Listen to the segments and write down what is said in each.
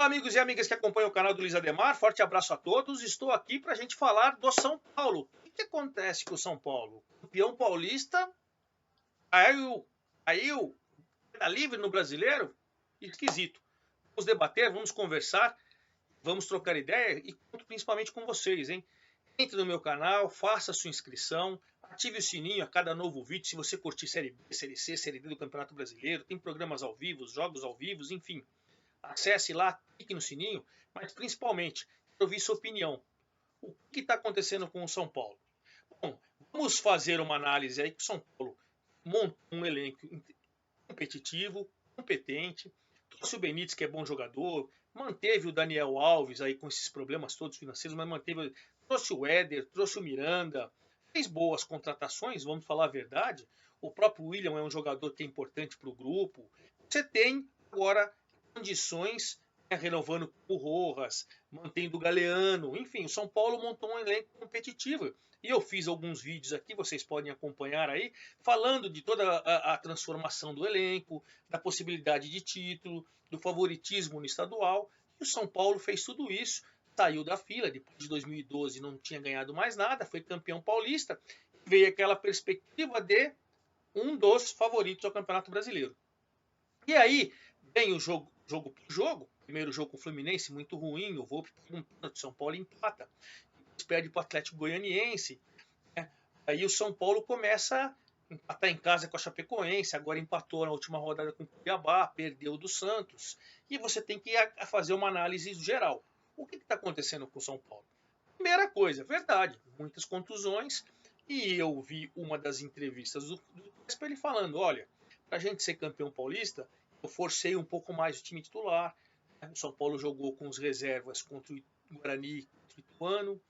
Olá, amigos e amigas que acompanham o canal do Luiz Ademar, forte abraço a todos. Estou aqui para a gente falar do São Paulo. O que acontece com o São Paulo? Campeão paulista, caiu, tá livre no brasileiro? Esquisito. Vamos debater, vamos conversar, vamos trocar ideia e conto principalmente com vocês, hein? Entre no meu canal, faça sua inscrição, ative o sininho a cada novo vídeo. Se você curtir Série B, Série C, Série D do Campeonato Brasileiro, tem programas ao vivo, jogos ao vivo, enfim. Acesse lá, clique no sininho, mas principalmente, quero ouvir sua opinião. O que está acontecendo com o São Paulo? Bom, vamos fazer uma análise aí que o São Paulo montou um elenco competitivo, competente, trouxe o Benítez, que é bom jogador, manteve o Daniel Alves aí com esses problemas todos financeiros, mas manteve, trouxe o Éder, trouxe o Miranda, fez boas contratações, vamos falar a verdade. O próprio William é um jogador que é importante para o grupo. Você tem agora condições, né, renovando o Rojas, mantendo o Galeano, enfim, o São Paulo montou um elenco competitivo. E eu fiz alguns vídeos aqui, vocês podem acompanhar aí, falando de toda a transformação do elenco, da possibilidade de título, do favoritismo no estadual. E o São Paulo fez tudo isso, saiu da fila, depois de 2012 não tinha ganhado mais nada, foi campeão paulista, veio aquela perspectiva de um dos favoritos ao Campeonato Brasileiro. E aí vem o jogo por jogo. Primeiro jogo com o Fluminense, muito ruim. O Volpe um pênalti, São Paulo empata. Depois perde para o Atlético Goianiense. Né? Aí o São Paulo começa a empatar em casa com a Chapecoense. Agora empatou na última rodada com o Cuiabá, perdeu do Santos. E você tem que fazer uma análise geral. O que está acontecendo com o São Paulo? Primeira coisa, verdade, muitas contusões. E eu vi uma das entrevistas do Crespo, ele falando: olha, para a gente ser campeão paulista, eu forcei um pouco mais o time titular. O São Paulo jogou com os reservas contra o Guarani, contra o Ituano.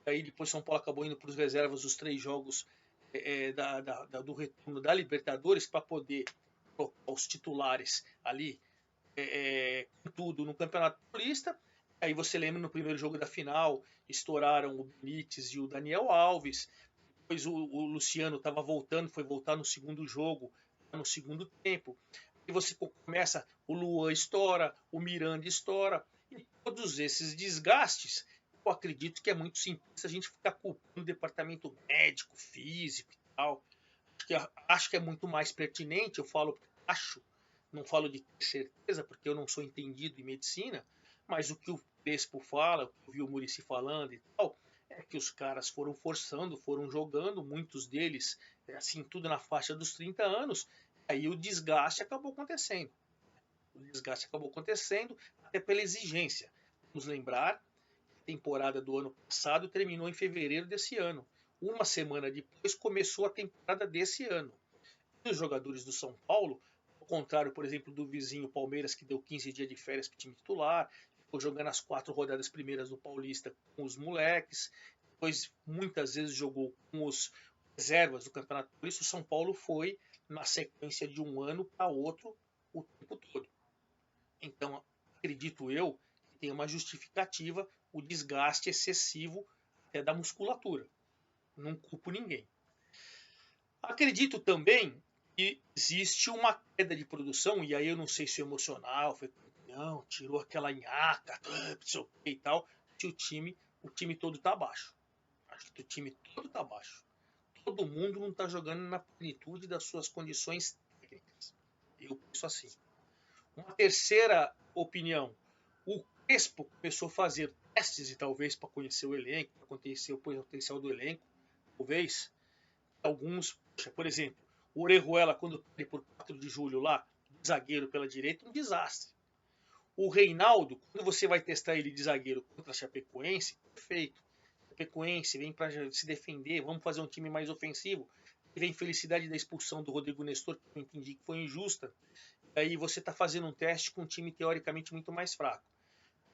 E aí depois o São Paulo acabou indo para os reservas os 3 jogos do retorno da Libertadores para poder colocar os titulares ali com tudo no Campeonato Paulista. Aí você lembra no primeiro jogo da final, estouraram o Benítez e o Daniel Alves. Depois o Luciano estava voltando, foi voltar no segundo jogo, no segundo tempo. E você começa, o Luan estoura, o Miranda estoura. E todos esses desgastes, eu acredito que é muito simples a gente ficar culpando o departamento médico, físico e tal. Acho que é muito mais pertinente, eu falo, acho, não falo de ter certeza, porque eu não sou entendido em medicina, mas o que o Crespo fala, o que eu vi o Muricy falando e tal, é que os caras foram forçando, foram jogando, muitos deles, assim, tudo na faixa dos 30 anos, aí o desgaste acabou acontecendo. O desgaste acabou acontecendo até pela exigência. Vamos lembrar, a temporada do ano passado terminou em fevereiro desse ano. Uma semana depois começou a temporada desse ano. E os jogadores do São Paulo, ao contrário, por exemplo, do vizinho Palmeiras, que deu 15 dias de férias para o time titular, ficou jogando as 4 rodadas primeiras do Paulista com os moleques, depois muitas vezes jogou com os reservas do Campeonato Paulista. O São Paulo foi na sequência de um ano para outro o tempo todo. Então, acredito eu que tem uma justificativa o desgaste excessivo até da musculatura. Não culpo ninguém. Acredito também que existe uma queda de produção, e aí eu não sei se é emocional, foi, não, tirou aquela nhaca, não sei o que e tal, se o time todo está abaixo. Acho que o time todo está abaixo. Todo mundo não está jogando na plenitude das suas condições técnicas. Eu penso assim. Uma terceira opinião, o Crespo começou a fazer testes e talvez para conhecer o elenco, para conhecer o potencial do elenco, talvez alguns, por exemplo, o Orejuela quando perde por 4 de julho lá, zagueiro pela direita, um desastre. O Reinaldo, quando você vai testar ele de zagueiro contra a Chapecoense, perfeito. Chapecoense vem para se defender, vamos fazer um time mais ofensivo. Teve a infelicidade da expulsão do Rodrigo Nestor, que eu entendi que foi injusta. Aí você está fazendo um teste com um time teoricamente muito mais fraco.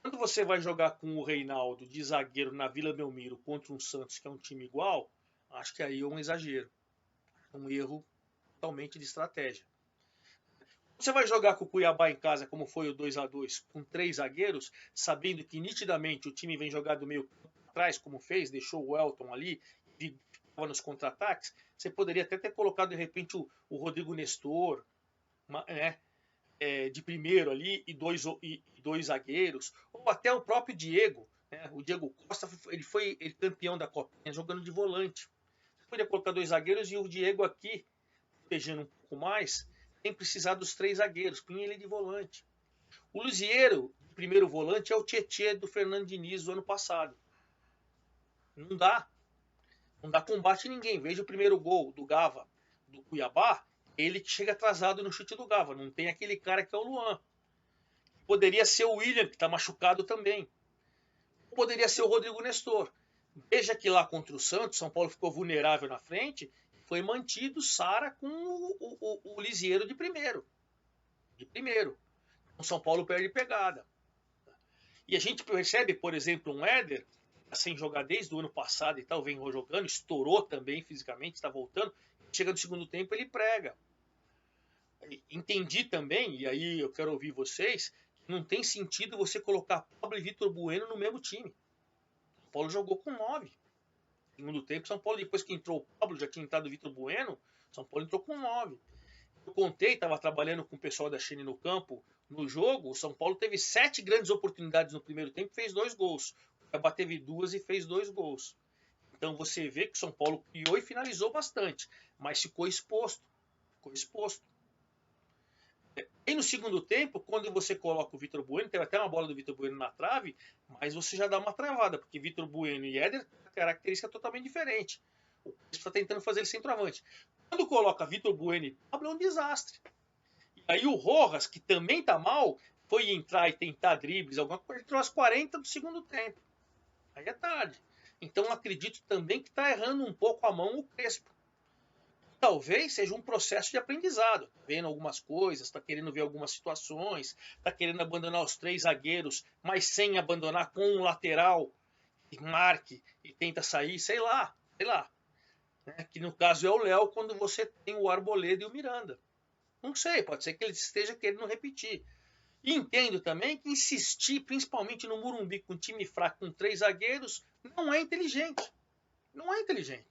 Quando você vai jogar com o Reinaldo de zagueiro na Vila Belmiro contra um Santos que é um time igual, acho que aí é um exagero, um erro totalmente de estratégia. Você vai jogar com o Cuiabá em casa, como foi o 2-2, com 3 zagueiros, sabendo que nitidamente o time vem jogar do meio atrás, como fez, deixou o Elton ali e ficava nos contra-ataques, você poderia até ter colocado de repente o Rodrigo Nestor, né? de primeiro ali e dois zagueiros, ou até o próprio Diego, né? O Diego Costa, ele foi campeão da Copinha jogando de volante. Você podia colocar dois zagueiros e o Diego aqui, protegendo um pouco mais, sem precisar dos três zagueiros, punha ele de volante. O Lisieiro, primeiro volante, é o Tietê do Fernando Diniz do ano passado. Não dá. Não dá combate a ninguém. Veja o primeiro gol do Gava, do Cuiabá, ele que chega atrasado no chute do Gava. Não tem aquele cara que é o Luan. Poderia ser o William, que está machucado também. Poderia ser o Rodrigo Nestor. Veja que lá contra o Santos, São Paulo ficou vulnerável na frente, foi mantido Sara com o Lisieiro de primeiro. De primeiro. O São Paulo perde pegada. E a gente percebe, por exemplo, um Éder, sem jogar desde o ano passado e tal, vem jogando, estourou também fisicamente, está voltando. Chega no segundo tempo, ele prega. Entendi também, e aí eu quero ouvir vocês, que não tem sentido você colocar Pablo e Vitor Bueno no mesmo time. São Paulo jogou com 9. No segundo tempo, São Paulo, depois que entrou o Pablo, já tinha entrado o Vitor Bueno, São Paulo entrou com 9. Eu contei, estava trabalhando com o pessoal da China no campo, no jogo, o São Paulo teve 7 grandes oportunidades no primeiro tempo e fez 2 gols. O Cuiabá teve 2 e fez 2 gols. Então você vê que o São Paulo criou e finalizou bastante, mas ficou exposto. Ficou exposto. E no segundo tempo, quando você coloca o Vitor Bueno, teve até uma bola do Vitor Bueno na trave, mas você já dá uma travada, porque Vitor Bueno e Éder, característica totalmente diferente. O Crespo está tentando fazer ele centroavante. Quando coloca Vitor Bueno e Pablo, é um desastre. E aí o Rojas, que também tá mal, foi entrar e tentar dribles, alguma coisa, entrou às 40 do segundo tempo. Aí é tarde. Então acredito também que está errando um pouco a mão o Crespo. Talvez seja um processo de aprendizado. Tá vendo algumas coisas, está querendo ver algumas situações, está querendo abandonar os 3 zagueiros, mas sem abandonar com um lateral que marque e tenta sair, sei lá. Né? Que no caso é o Léo, quando você tem o Arboleda e o Miranda. Não sei, pode ser que ele esteja querendo repetir. E entendo também que insistir, principalmente no Morumbi, com um time fraco, com 3 zagueiros, não é inteligente. Não é inteligente.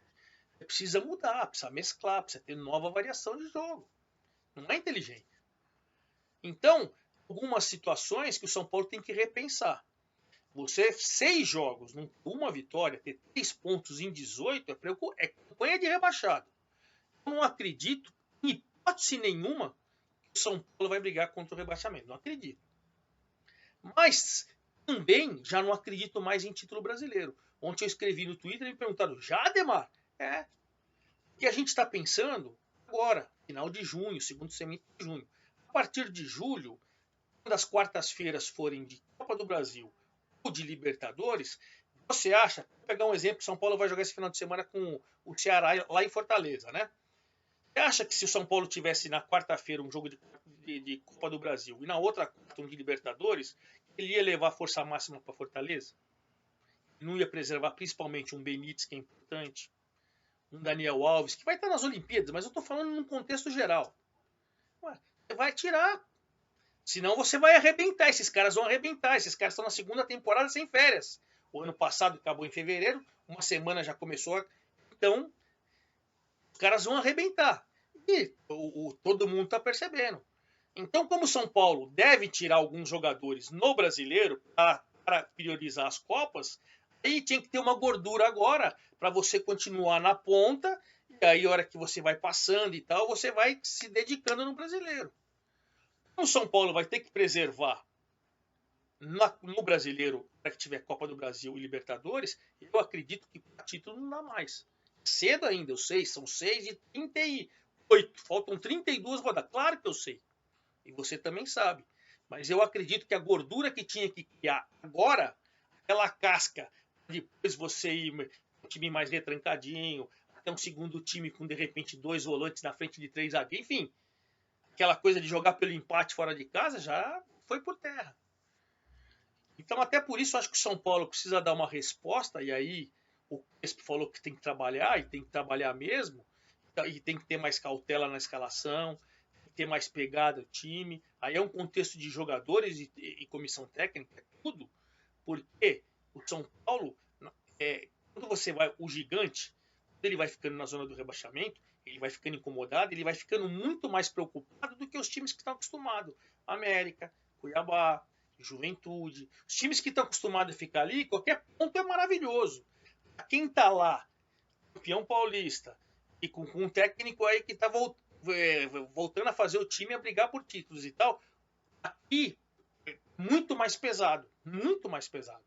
Precisa mudar, precisa mesclar, precisa ter nova variação de jogo. Não é inteligente. Então, algumas situações que o São Paulo tem que repensar. Você, 6 jogos, uma vitória, ter 3 pontos em 18 é campanha de rebaixado. Eu não acredito, em hipótese nenhuma, que o São Paulo vai brigar contra o rebaixamento. Não acredito. Mas também já não acredito mais em título brasileiro. Ontem eu escrevi no Twitter e me perguntaram, já, Ademar? É. Que a gente está pensando agora, final de junho, segundo semestre de junho. A partir de julho, quando as quartas-feiras forem de Copa do Brasil ou de Libertadores, você acha, vou pegar um exemplo, São Paulo vai jogar esse final de semana com o Ceará lá em Fortaleza, né? Você acha que se o São Paulo tivesse na quarta-feira um jogo de Copa do Brasil e na outra quarta um de Libertadores, ele ia levar a força máxima para Fortaleza? Não ia preservar principalmente um Benítez, que é importante, um Daniel Alves, que vai estar nas Olimpíadas, mas eu estou falando num contexto geral. Ué, você vai tirar. Senão você vai arrebentar. Esses caras vão arrebentar. Esses caras estão na segunda temporada sem férias. O ano passado acabou em fevereiro, uma semana já começou. Então, os caras vão arrebentar. E todo mundo está percebendo. Então, como o São Paulo deve tirar alguns jogadores no brasileiro para priorizar as Copas, aí tinha que ter uma gordura agora para você continuar na ponta, e aí a hora que você vai passando e tal, você vai se dedicando no brasileiro. Então, o São Paulo vai ter que preservar no brasileiro, para que tiver Copa do Brasil e Libertadores, eu acredito que para título não dá mais. Cedo ainda, eu sei, são 6h38, faltam 32 rodadas. Claro que eu sei, e você também sabe. Mas eu acredito que a gordura que tinha que criar agora, aquela casca, depois você ir um time mais retrancadinho, até um segundo time com de repente 2 volantes na frente de 3 zagueiros, enfim, aquela coisa de jogar pelo empate fora de casa já foi por terra. Então até por isso eu acho que o São Paulo precisa dar uma resposta, e aí o Crespo falou que tem que trabalhar, e tem que trabalhar mesmo, e tem que ter mais cautela na escalação, ter mais pegada o time. Aí é um contexto de jogadores e comissão técnica, tudo, porque o São Paulo, quando você vai, o gigante, ele vai ficando na zona do rebaixamento, Ele vai ficando incomodado, ele vai ficando muito mais preocupado do que os times que estão acostumados. América, Cuiabá, Juventude. Os times que estão acostumados a ficar ali, qualquer ponto é maravilhoso. Quem está lá, campeão paulista, e com um técnico aí que está voltando a fazer o time a brigar por títulos e tal, aqui é muito mais pesado, muito mais pesado.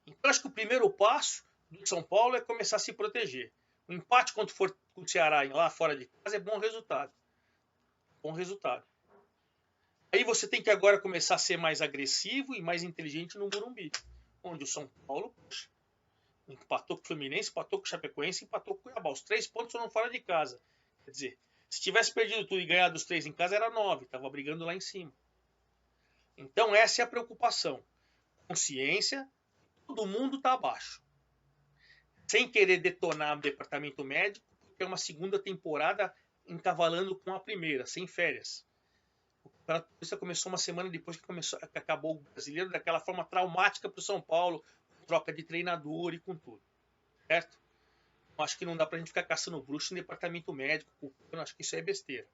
Então acho que o primeiro passo do São Paulo é começar a se proteger. O empate quando for com o Ceará lá fora de casa é bom resultado. Bom resultado. Aí você tem que agora começar a ser mais agressivo e mais inteligente no Morumbi, onde o São Paulo, poxa, empatou com o Fluminense, empatou com o Chapecoense, empatou com o Cuiabá. Os 3 pontos foram fora de casa. Quer dizer, se tivesse perdido tudo e ganhado os 3 em casa, era 9. Estava brigando lá em cima. Então essa é a preocupação. Consciência, todo mundo está abaixo. Sem querer detonar o departamento médico, porque é uma segunda temporada encavalando com a primeira, sem férias. O Campeonato Paulista começou uma semana depois que acabou o Brasileiro, daquela forma traumática para o São Paulo, com troca de treinador e com tudo. Certo? Acho que não dá para a gente ficar caçando bruxo no departamento médico, eu acho que isso é besteira.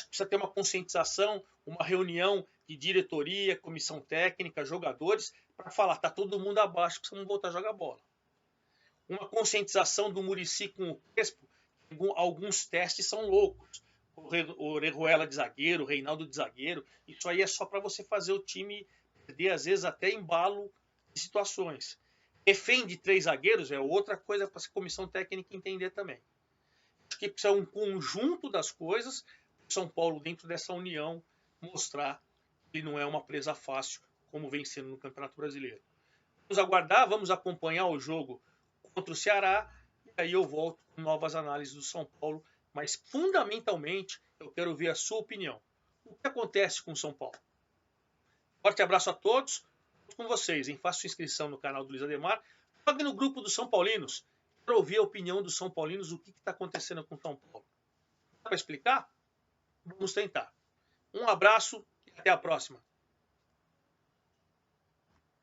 Precisa ter uma conscientização, uma reunião de diretoria, comissão técnica, jogadores, para falar, tá todo mundo abaixo, precisamos voltar a jogar bola. Uma conscientização do Muricy com o Crespo, alguns testes são loucos. O Orejuela de zagueiro, o Reinaldo de zagueiro, isso aí é só para você fazer o time perder, às vezes, até embalo de situações. Refém de 3 zagueiros é outra coisa para a comissão técnica entender também. Acho que precisa um conjunto das coisas para o São Paulo, dentro dessa união, mostrar que ele não é uma presa fácil, como vem sendo no Campeonato Brasileiro. Vamos aguardar, vamos acompanhar o jogo contra o Ceará, e aí eu volto com novas análises do São Paulo, mas fundamentalmente eu quero ver a sua opinião. O que acontece com o São Paulo? Forte abraço a todos, com vocês, hein? Faça sua inscrição no canal do Luiz Ademar, jogue no grupo dos São Paulinos, quero ouvir a opinião dos São Paulinos, o que está acontecendo com o São Paulo. Dá para explicar? Vamos tentar. Um abraço e até a próxima.